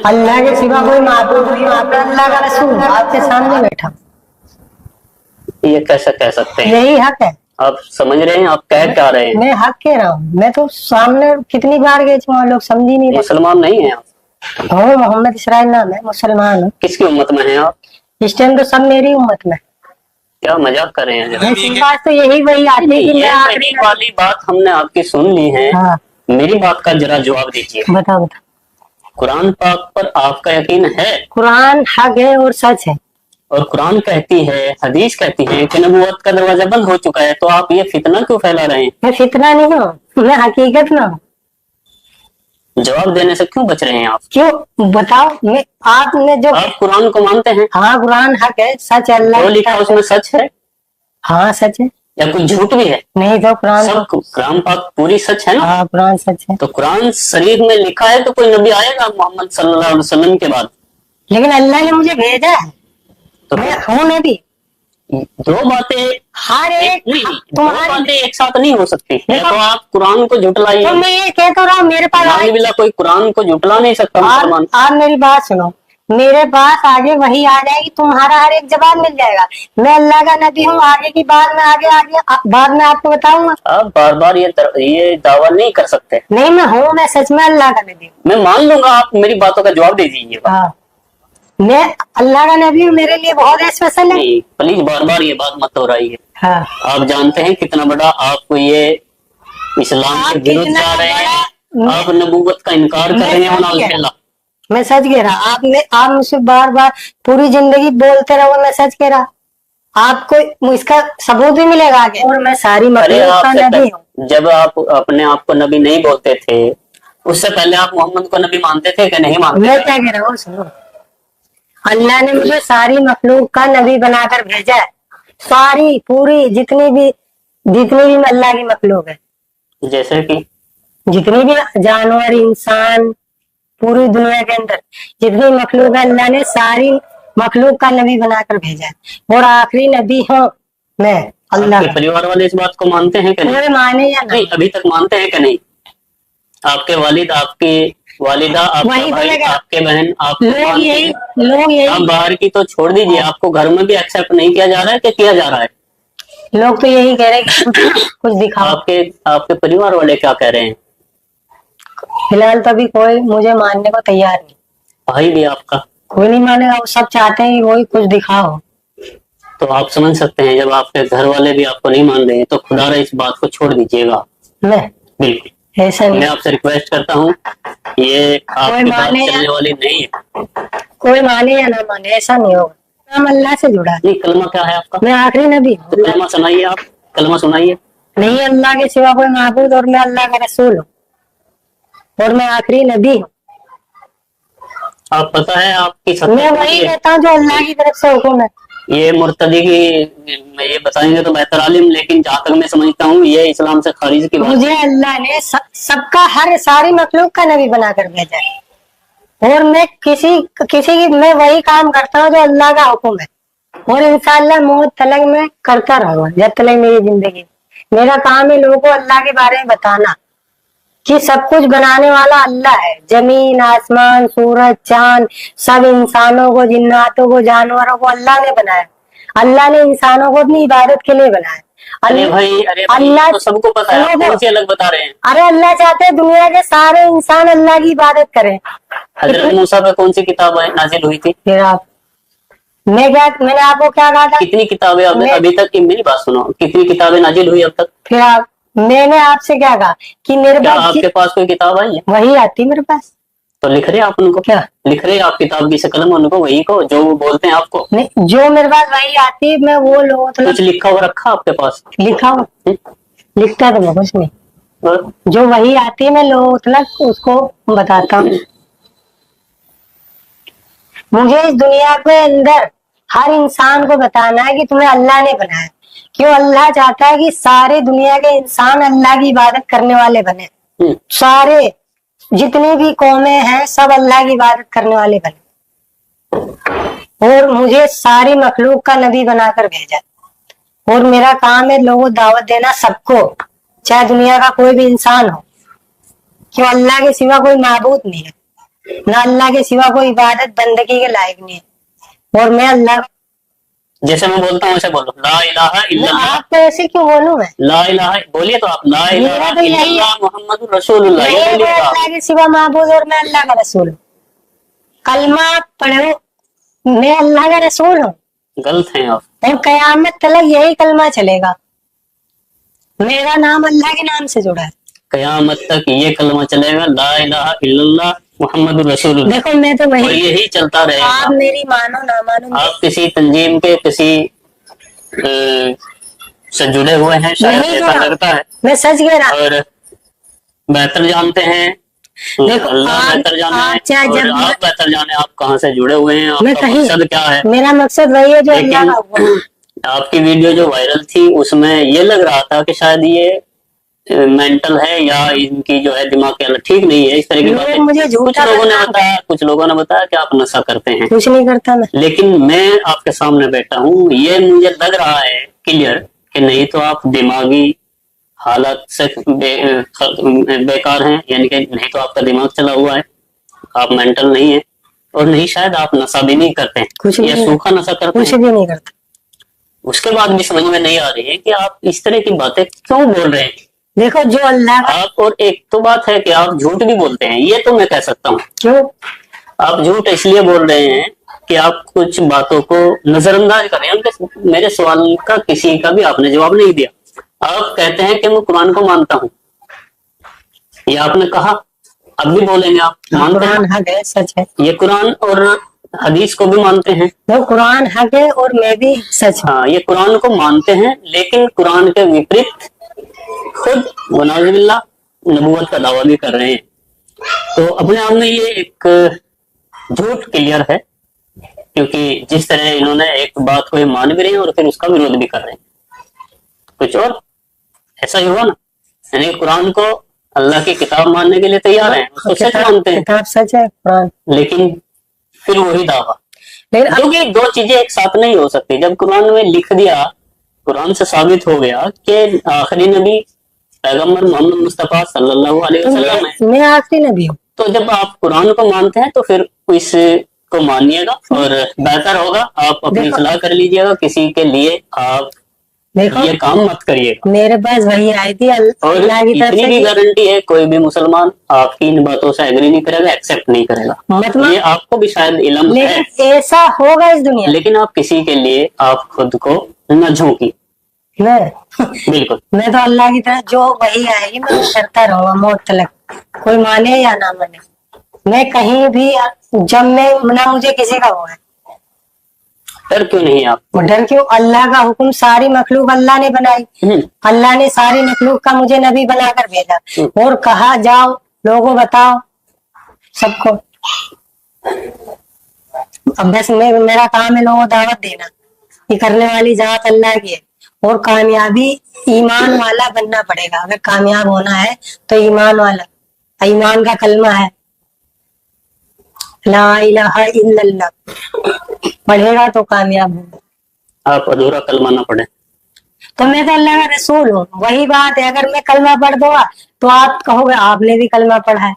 अल्लाह के सिवा कोई माबूद नहीं, आप अल्लाह का रसूल आपके सामने बैठा। ये कैसे कह सकते हैं? यही हक है। आप समझ रहे हैं? आप कह क्या रहे हैं? मैं हक कह रहा हूँ। मैं तो सामने कितनी बार गए थे, वहाँ लोग समझ ही नहीं रहे। मुसलमान नहीं है आप? हूँ, मोहम्मद इसराइल नाम है, मुसलमान हूँ। किसकी उम्मत में हैं आप? इस टाइम तो सब मेरी उम्मत में। क्या मजाक कर रहे हैं? इस बात तो यही वही आती है कि मैं आखिरी मेरी वाली बात हमने आपकी सुन ली है। हाँ मेरी बात का जरा जवाब दीजिए। बताओ बताओ। कुरान पाक पर आपका यकीन है? कुरान हक है और सच है। और कुरान कहती है, हदीस कहती है कि नबूवत का दरवाजा बंद हो चुका है, तो आप ये फितना क्यों फैला रहे हैं? मैं फितना नहीं हूँ, मैं हकीकत में हूँ। जवाब देने से क्यों बच रहे हैं आप? क्यों बताओ। मैं आपने जो आप कुरान को मानते हैं? हाँ कुरान हक है, सच है, अल्लाह जो लिखा उसमें सच है हाँ सच है। या कुछ झूठ भी है? नहीं तो कुरान सब कुरान पाक पूरी सच है ना? हाँ कुरान सच है। तो कुरान शरीफ में लिखा है तो कोई नबी आएगा मोहम्मद सल्लल्लाहु अलैहि वसल्लम के बाद? लेकिन अल्लाह ने मुझे भेजा है, तो मैं हूँ नबी। दो बातें हर एक नहीं, दो तुम्हारी बातें एक साथ नहीं हो सकती। या देखो, तो आप कुरान को झुटलाइए। तो मैं ये कह तो रहा हूँ, मेरे पास नाउजुबिल्लाह, कोई कुरान को झुटला नहीं सकता मुसलमान। आप मेरी बात सुनो, मेरे पास आगे वही आ जाएगी, तुम्हारा हर एक जवाब मिल जाएगा। मैं अल्लाह का नबी हूँ, आगे की बात में आगे आगे बाद में आपको बताऊंगा। आप बार बार ये दावा नहीं कर सकते। नहीं मैं हूँ, मैं सच में अल्लाह का नबी हूँ। मैं मान लूंगा, आप मेरी बातों का जवाब दे दीजिएगा। हाँ मैं अल्लाह का नबी हूँ, मेरे लिए बहुत स्पेशल है। नहीं प्लीज बार बार ये बात मत दोहराइए। हाँ आप जानते हैं कितना बड़ा आपको ये इस्लाम के विरुद्ध कितना जा रहे हैं। बड़ा- आप नबूवत का इनकार कर रहे हैं। नाउजुबिल्लाह। मैं सच कह रहा। आप मुझसे बार बार पूरी जिंदगी बोलते रहो, मैं सच कह रहा। आपको इसका सबूत भी मिलेगा आगे। और मैं सारी अरे मखलूक का नबी हूँ। जब आप अपने आप को नबी नहीं बोलते थे, उससे पहले आप मोहम्मद को नबी मानते थे कि नहीं मानते मैं थे? क्या कह रहा हूँ सुनो, अल्लाह ने मुझे सारी मखलूक का नबी बनाकर भेजा है। सारी पूरी जितनी भी अल्लाह की मखलूक है, जैसे कि जितनी भी जानवर इंसान पूरी दुनिया के अंदर जितनी मखलूक है, अल्लाह ने सारी मखलूक का नबी बनाकर भेजा है। और आखिरी नबी हूँ मैं अल्लाह आपके का। परिवार वाले इस बात को मानते हैं कि नहीं? पूरे माने या नहीं, अभी तक मानते हैं कि नहीं? आपके वालिद, आपकी वालिदा, आपका वही भाई, बोलेगा। आपके बहन, आप लोग आप यही बाहर की तो छोड़ दीजिए, आपको घर में भी एक्सेप्ट नहीं किया जा रहा है कि किया जा रहा है? लोग तो यही कह रहे हैं कि कुछ दिखाओ। आपके परिवार वाले क्या कह रहे हैं? फिलहाल तो अभी कोई मुझे मानने को तैयार नहीं। भाई भी आपका? कोई नहीं मानेगा, वो सब चाहते हैं कि वही कुछ दिखाओ। तो आप समझ सकते हैं, जब आपके घर वाले भी आपको नहीं मान रहे तो खुदारा इस बात को छोड़ दीजिएगा। मैं बिल्कुल ऐसा नहीं। मैं आपसे रिक्वेस्ट करता हूँ, ये आपकी बात चलने वाली नहीं है। कोई माने या ना माने ऐसा नहीं होगा। हम अल्लाह से जुड़ा है। नहीं, कलमा क्या है आपका? मैं आखिरी नबी हूँ। तो कलमा सुनाइए, आप कलमा सुनाइए। नहीं अल्लाह के सिवा कोई माबूद, और मैं अल्लाह का रसूल हूँ, और मैं आखिरी नबी हूँ। आप पता है आपकी मैं वही कहता हूँ जो अल्लाह की तरफ से हुक्म है। ये मुर्तदी की ये बताएंगे तो बेहतर आलिम, लेकिन जहाँ तक मैं समझता हूँ ये इस्लाम से खारिज की बात है। मुझे अल्लाह ने सबका हर सारी मखलूक का नबी बनाकर भेजा है, और मैं किसी की मैं वही काम करता हूँ जो अल्लाह का हुक्म है, और इंशाअल्लाह मौत तलक मैं करता रहूंगा जब तक मेरी जिंदगी। मेरा काम है लोगों को अल्लाह के बारे में बताना कि सब कुछ बनाने वाला अल्लाह है। जमीन आसमान सूरज चांद सब इंसानों को, जिन्नातों को, जानवरों को अल्लाह ने बनाया। अल्लाह ने इंसानों को अपनी इबादत के लिए बनाया। अरे भाई अल्लाह तो सबको पता है, कौन सी अलग बता रहे हैं? अरे अल्लाह चाहते हैं दुनिया के सारे इंसान अल्लाह की इबादत करें। हजरत मूसा पे कौन सी किताब नाजिल हुई थी? फिर आप मैंने आपको क्या कहा था? कितनी किताबें अभी तक मेरी बात सुनो, कितनी किताबें नाजिल हुई अब तक? फिर मैंने आपसे क्या कहा कि मेरे पास आपके पास कोई किताब आई है? वही आती मेरे पास। तो लिख रहे आप उनको? क्या लिख रहे आप किताब की शक्ल में उनको, वही को जो वो बोलते हैं आपको? नहीं, जो मेरे पास वही आती है, मैं वो लोगों कुछ लिखा हुआ रखा आपके पास? लिखा हुआ लिखता तो मैं कुछ नहीं, जो वही आती है मैं लोगों तक उसको बताता हूँ। मुझे इस दुनिया के अंदर हर इंसान को बताना है कि तुम्हें अल्लाह ने बनाया। क्यों? अल्लाह चाहता है कि सारे दुनिया के इंसान अल्लाह की इबादत करने वाले बने। सारे जितनी भी कौमें हैं सब अल्लाह की इबादत करने वाले बने, और मुझे सारी मखलूक का नबी बनाकर भेजा, और मेरा काम है लोगों को दावत देना सबको, चाहे दुनिया का कोई भी इंसान हो, क्यों अल्लाह के सिवा कोई माबूद नहीं है। ना अल्लाह के सिवा कोई इबादत बंदगी के लायक नहीं है। और मैं अल्लाह, जैसे मैं बोलता हूँ वैसे बोलो, ला इलाहा इल्लल्लाह। आप तो ऐसे क्यों बोलूं मैं? ला इलाहा बोलिए तो आप, ला मेरा इलाहा तो यही है। इल्लल्लाह मुहम्मदुर रसूलुल्लाह, ये नहीं, बोलिए मैं तो आप। अल्लाह के सिवा माबूद और मैं अल्लाह का रसूल हूँ। कलमा पढ़ो, मैं अल्लाह का रसूल हूँ गलत हैं आप। और कयामत तक यही कलमा चलेगा। मेरा नाम अल्लाह के नाम से जुड़ा है। कयामत तक ये कलमा चलेगा, ला इलाहा इल्लल्लाह मुहम्मदुर रसूलुल्लाह, देखो मैं तो और वही, यही चलता रहेगा। आप मेरी मानो ना मानो, आप किसी तंजीम के किसी अ, से जुड़े हुए हैं शायद, नहीं ऐसा जुड़ा, लगता है, मैं सच कह रहा हूँ। और बेहतर जानते हैं। देखो अल्लाह आप बेहतर जाने, आप चाहे और जब आप बेहतर जाने आप कहाँ से जुड़े हुए हैं, मैं आपका कहीं, मकसद क्या है। मेरा मकसद वही है जो अल्लाह लेकिन का हुक्म है। आपकी वीडियो जो वायरल थी उसमें ये लग रहा था कि शायद ये मेंटल है या इनकी जो है दिमाग की हालत ठीक नहीं है, इस तरह की लोग बातें मुझे कुछ झूठा लोगों ने बदनाम बताया, कुछ लोगों ने बताया कि आप नशा करते हैं। कुछ नहीं करता मैं। लेकिन मैं आपके सामने बैठा हूँ, ये मुझे लग रहा है क्लियर कि नहीं तो आप दिमागी हालत से बेकार हैं, यानी कि नहीं तो आपका दिमाग चला हुआ है, आप मेंटल नहीं है, और नहीं शायद आप नशा भी नहीं करते हैं, कुछ या नहीं, सूखा नशा करते कुछ हैं। भी नहीं करता। उसके बाद भी समझ में नहीं आ रही है कि आप इस तरह की बातें क्यों बोल रहे हैं। देखो जो अल्लाह का, आप, और एक तो बात है कि आप झूठ भी बोलते हैं, ये तो मैं कह सकता हूँ। क्यों? आप झूठ इसलिए बोल रहे हैं कि आप कुछ बातों को नजरअंदाज कर रहे हैं। उनके मेरे सवाल का किसी का भी आपने जवाब नहीं दिया। आप कहते हैं कि मैं कुरान को मानता हूँ, ये आपने कहा, अब भी बोलेंगे आप मानते हैं। कुरान हक है, सच है। ये कुरान और हदीस को भी मानते हैं। वो कुरान हक है और मैं भी सच हूँ। हाँ, ये कुरान को मानते हैं, लेकिन कुरान के विपरीत खुद वनाज़िबिल्लाह नबूवत का दावा भी कर रहे हैं। तो अपने आप में ये एक झूठ क्लियर है, क्योंकि जिस तरह इन्होंने एक बात को ये मान भी रहे हैं और फिर उसका विरोध भी कर रहे हैं, कुछ और ऐसा ही हुआ ना। यानी कुरान को अल्लाह की किताब मानने के लिए तैयार हैं, उसको सच मानते हैं, किताब सच है कुरान, लेकिन फिर वही दावा। लेकिन क्योंकि दो चीजें एक साथ नहीं हो सकती। जब कुरान में लिख दिया, कुरान से साबित हो गया कि आखिरी नबी पैगंबर मोहम्मद मुस्तफा सल्लल्लाहु अलैहि वसल्लम है, मैं आखिरी नबी हूँ। तो जब आप कुरान को मानते हैं तो फिर इसको मानिएगा, और बेहतर होगा आप अपनी सलाह कर लीजिएगा, किसी के लिए आप देखो ये काम मत करिएगा। मेरे पास वही आई थी और अल्लाह की तरफ इतनी भी से, गारंटी है कोई भी मुसलमान आपकी इन बातों से एग्री नहीं करेगा, एक्सेप्ट नहीं करेगा। मतलब ये आपको भी शायद इल्म है, लेकिन ऐसा होगा इस दुनिया में। लेकिन आप किसी के लिए आप खुद को न झोंकी। बिल्कुल, मैं तो अल्लाह की तरफ जो वही आएगी मैं वो करता रहूंगा मौत तक, कोई माने या ना माने। मैं कहीं भी, जब मैं ना मुझे किसी का वो है डर क्यों नहीं आप? वो डर क्यों? अल्लाह का हुक्म, सारी मखलूक अल्लाह ने बनाई, अल्लाह ने सारी मखलूक का मुझे नबी बनाकर भेजा और कहा जाओ लोगों बताओ सबको। अब बस मेरा काम है लोगों को दावत देना, ये करने वाली जात अल्लाह की है। और कामयाबी ईमान वाला बनना पड़ेगा। अगर कामयाब होना है तो ईमान वाला, ईमान का कलमा है ला इलाहा इल्लल्लाह, पढ़ेगा तो कामयाब होगा। आप अधूरा कलमा ना पढ़े। तो मैं तो अल्लाह का रसूल हूँ, वही बात है। अगर मैं कलमा पढ़ दूंगा तो आप कहोगे आपने भी कलमा पढ़ा है,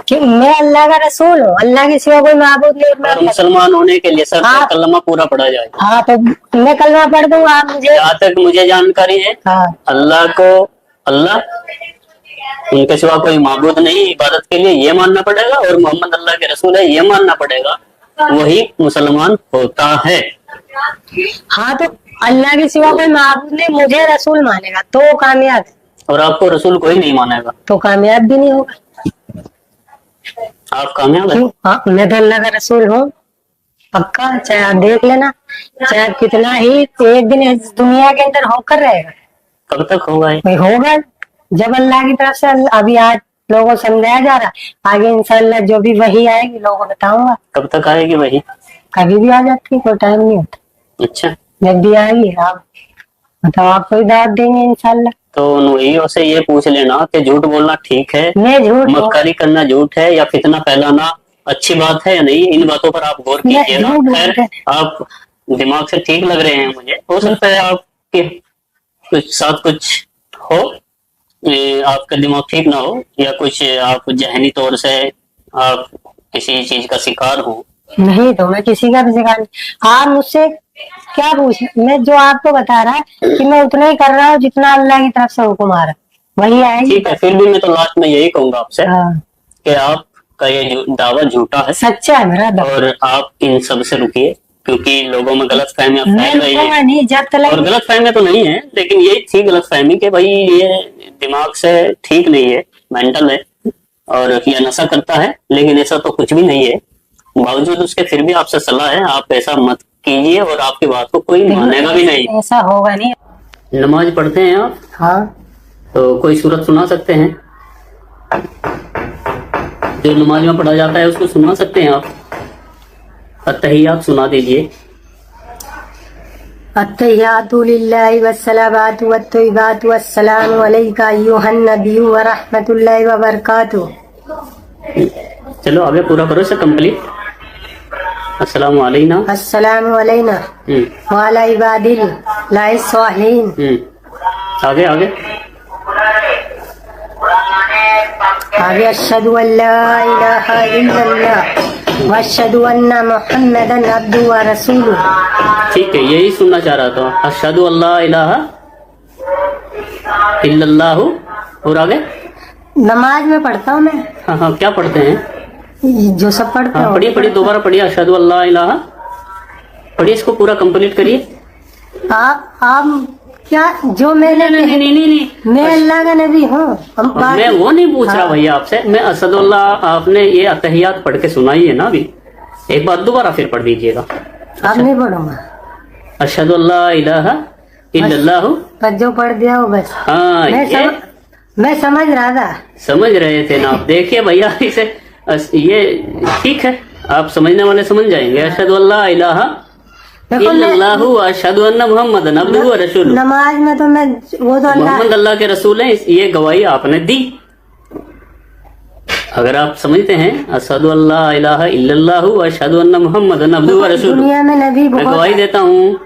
कि मैं अल्लाह का रसूल हूँ, अल्लाह के सिवा कोई माबूद नहीं। और मुसलमान होने के लिए सर कलमा पूरा पढ़ा जाए। हाँ, तो मैं कलमा पढ़ दूंगा, आप मुझे, जहाँ तक मुझे जानकारी है, हाँ, अल्लाह को अल्लाह, उनके सिवा कोई माबूद नहीं इबादत के लिए, ये मानना पड़ेगा, और मोहम्मद अल्लाह के रसूल है ये मानना पड़ेगा, वही मुसलमान होता है। हाँ, तो अल्लाह के सिवा कोई माबूद नहीं, मुझे रसूल मानेगा तो वो कामयाब है, और आपको रसूल कोई नहीं मानेगा तो कामयाब भी नहीं होगा। आप कामयाब है। क्यों? हाँ, मैं तो अल्लाह का रसूल हूँ पक्का, चाहे आप देख लेना, चाहे कितना ही एक दिन इस दुनिया के अंदर होकर रहेगा। कब तक होगा ये? भाई होगा जब अल्लाह की तरफ से, अभी आज लोगों को समझाया जा रहा है, आगे इंशाल्लाह जो भी वही आएगी लोगों को बताऊंगा। कब तक आएगी वही? कभी भी आ जाती है, कोई टाइम नहीं होता। अच्छा, जब भी आएगी आप बताओ, आपको भी दावत देंगे इंशाल्लाह। तो वही से ये पूछ लेना कि झूठ बोलना ठीक है, मैं झूठ, मक्कारी करना झूठ है, या फितना फैलाना अच्छी बात है या नहीं, इन बातों पर आप गौर कीजिएगा। खैर, आप दिमाग से ठीक लग रहे हैं मुझे, हो सकता है आपके कुछ साथ कुछ हो, आपका दिमाग ठीक ना हो या कुछ आप जहनी तौर से आप किसी चीज का शिकार हो? नहीं तो मैं किसी का भी शिकार नहीं। आप मुझसे क्या पूछ, मैं जो आपको बता रहा है कि मैं उतना ही कर रहा हूँ जितना अल्लाह की तरफ से हुक्म आ रहा है, वही आएगी। ठीक है, फिर भी मैं तो लास्ट में यही कहूंगा आपसे हाँ, कि आपका ये दावा झूठा है सच्चा है मेरा दावा। और आप इन सब से रुकिए, क्योंकि लोगों में गलत फहमियां मैं फैल रही रुकूंगा है। नहीं जब और तक। गलत फहमियां तो नहीं है, लेकिन यही थी गलत फहमी कि भाई ये दिमाग से ठीक नहीं है, मेंटल है और ये नशा करता है, लेकिन ऐसा तो कुछ भी नहीं है। बावजूद उसके फिर भी आपसे सलाह है, आप ऐसा मत कीजिए और आपकी बात को कोई मानेगा भी नहीं। ऐसा होगा नहीं। नमाज पढ़ते हैं आप? हाँ, तो कोई सूरत सुना सकते हैं जो नमाज में पढ़ा जाता है, उसको सुना सकते हैं आप? अत्तहियात सुना दीजिए। अत्तहियातु लिल्लाहि वस्सलावातु वत्तय्यिबातु वस्सलामु अलैका अय्युहन नबिय्यु व रहमतुल्लाहि व बरकातुहू। चलो आगे पूरा करो इसे कंप्लीट। अस्सलामु अलैना अस्सलामु अलैना व अला इबादिल्लाहि स्वालिहीन। आगे आगे आगे अशहदु अल्ला इलाहा इल्लल्लाह व अशहदु अन्ना मुहम्मदन अब्दुहु व रसूलुहू। ठीक है, यही सुनना चाह रहा था। अशहदु अल्ला इलाहा इल्लल्लाहु। और आगे नमाज में पढ़ता हूँ मैं। हाँ हाँ, क्या पढ़ते हैं? जो सब पढ़ता हाँ, हूँ। पढ़िए पढ़िए, दोबारा पढ़िए। अशहदु अल्ला इलाहा पढ़िए, इसको पूरा कंप्लीट करिए। आप क्या जो मैंने नहीं, मैं अल्लाह का नबी हूँ। मैं वो नहीं पूछ रहा भैया आपसे। मैं असदुल्लाह, आपने ये अतहियात पढ़ के सुनाई है ना अभी, एक बार दोबारा फिर पढ़ दीजिएगा। अब नहीं पढ़ूंगा। अशहदु अल्ला इलाहा इल्लल्लाहु। बस जो पढ़ दिया वो बस। हाँ, मैं समझ रहा था। समझ रहे थे ना आप? देखिए भैया, इसे ये ठीक है, आप समझने वाले समझ जाएंगे। अशहदु अल्ला इलाहा इल्लल्लाहु व अशहदु अन्ना मुहम्मदन अब्दुहु व रसूलुहू। नमाज में तो मैं वो तो मोहम्मद अल्लाह के रसूल हैं, ये गवाही आपने दी। अगर आप समझते हैं अशहदु अल्ला इलाहा इल्लल्लाहु व अशहदु अन्ना मुहम्मदन अब्दुहु व रसूलुहू, दुनिया में नबी मैं गवाही देता हूँ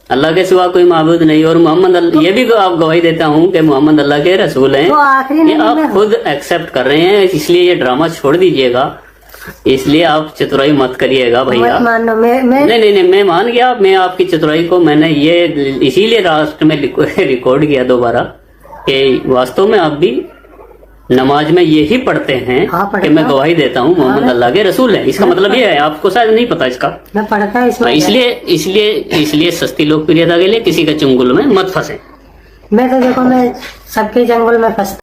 अल्लाह के सिवा कोई माबूद नहीं, और मोहम्मद, ये भी आप गवाही देता हूँ कि मोहम्मद अल्लाह के रसूल हैं। तो आखिरी ये आप खुद एक्सेप्ट कर रहे हैं, इसलिए ये ड्रामा छोड़ दीजिएगा। इसलिए आप चतुराई मत करिएगा भैया। मानो मैं नहीं, मैं मान गया। मैं आपकी चतुराई को मैंने ये इसीलिए लास्ट में रिकॉर्ड किया दोबारा कि वास्तव में आप भी नमाज में यही पढ़ते हैं। हाँ, कि मैं गवाही देता हूँ मोहम्मद अल्लाह के रसूल है। इसका मतलब ये है, आपको शायद नहीं पता इसका। मैं पढ़ता इसलिए सस्ती लोकप्रियता के लिए किसी के चंगुल में मत फंसे। मैं तो देखो, मैं सबके जंगल में फंसता